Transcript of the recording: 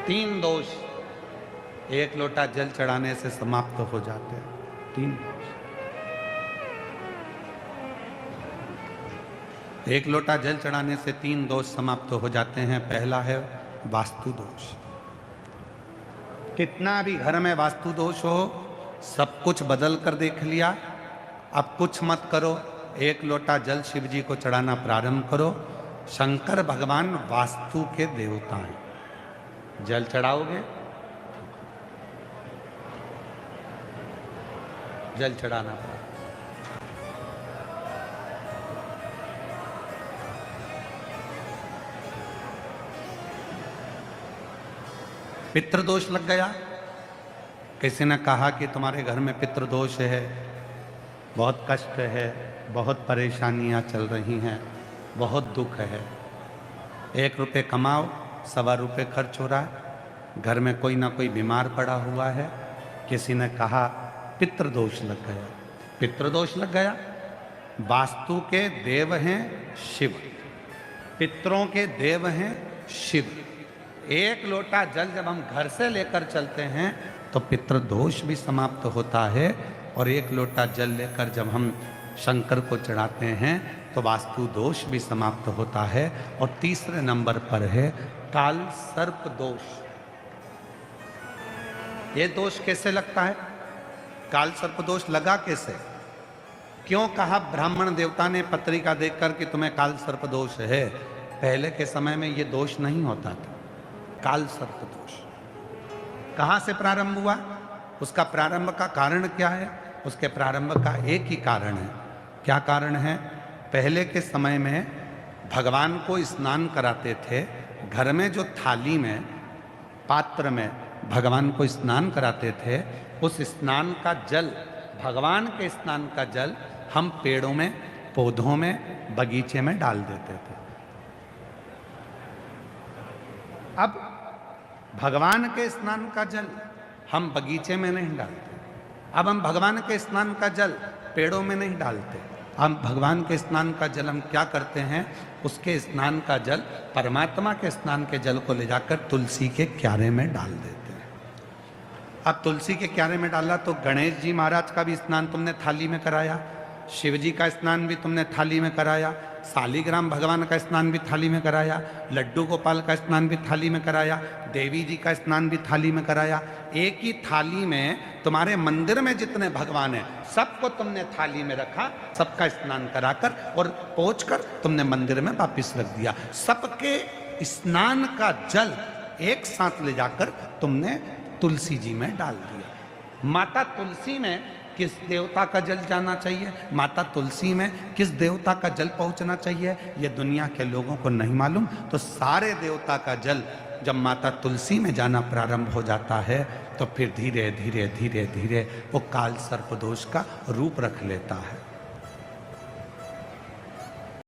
तीन दोष एक लोटा जल चढ़ाने से समाप्त हो जाते हैं। तीन दोष। एक लोटा जल चढ़ाने से तीन दोष समाप्त हो जाते हैं। पहला है वास्तु दोष। कितना भी घर में वास्तु दोष हो, सब कुछ बदल कर देख लिया, अब कुछ मत करो, एक लोटा जल शिव जी को चढ़ाना प्रारंभ करो। शंकर भगवान वास्तु के देवता हैं। जल चढ़ाओगे, जल चढ़ाना पड़ा। पितृदोष लग गया। किसी ने कहा कि तुम्हारे घर में पितृदोष है, बहुत कष्ट है, बहुत परेशानियां चल रही हैं, बहुत दुख है। 1 रुपये कमाओ, 1.25 रुपये खर्च हो रहा है, घर में कोई ना कोई बीमार पड़ा हुआ है। किसी ने कहा पितृदोष लग गया। पितृदोष लग गया। वास्तु के देव हैं शिव, पितरों के देव हैं शिव। एक लोटा जल जब हम घर से लेकर चलते हैं तो पितृदोष भी समाप्त होता है, और एक लोटा जल लेकर जब हम शंकर को चढ़ाते हैं तो वास्तु दोष भी समाप्त होता है। और तीसरे नंबर पर है काल सर्प दोष। ये दोष कैसे लगता है? काल सर्प दोष लगा कैसे? क्यों कहा ब्राह्मण देवता ने पत्रिका देखकर कि तुम्हें काल सर्प दोष है? पहले के समय में ये दोष नहीं होता था। काल सर्प दोष कहां से प्रारंभ हुआ? उसका प्रारंभ का कारण क्या है? उसके प्रारंभ का एक ही कारण है। क्या कारण है? पहले के समय में भगवान को स्नान कराते थे। घर में जो थाली में, पात्र में भगवान को स्नान कराते थे, उस स्नान का जल, भगवान के स्नान का जल हम पेड़ों में, पौधों में, बगीचे में डाल देते थे। अब भगवान के स्नान का जल हम बगीचे में नहीं डालते। अब हम भगवान के स्नान का जल पेड़ों में नहीं डालते। हम भगवान के स्नान का जल हम क्या करते हैं? उसके स्नान का जल, परमात्मा के स्नान के जल को ले जाकर तुलसी के क्यारे में डाल देते हैं। अब तुलसी के क्यारे में डाला तो गणेश जी महाराज का भी स्नान तुमने थाली में कराया, शिव जी का स्नान भी तुमने थाली में कराया, शालिग्राम भगवान का स्नान भी थाली में कराया, लड्डू गोपाल का स्नान भी थाली में कराया, देवी जी का स्नान भी थाली में कराया। एक ही थाली में तुम्हारे मंदिर में जितने भगवान हैं सबको तुमने थाली में रखा, सबका स्नान कराकर और पहुंचकर तुमने मंदिर में वापिस रख दिया। सबके स्नान का जल एक साथ ले जाकर तुमने तुलसी जी में डाल दिया। माता तुलसी में किस देवता का जल जाना चाहिए, माता तुलसी में किस देवता का जल पहुंचना चाहिए, ये दुनिया के लोगों को नहीं मालूम। तो सारे देवता का जल जब माता तुलसी में जाना प्रारंभ हो जाता है तो फिर धीरे धीरे धीरे धीरे वो काल सर्प दोष का रूप रख लेता है।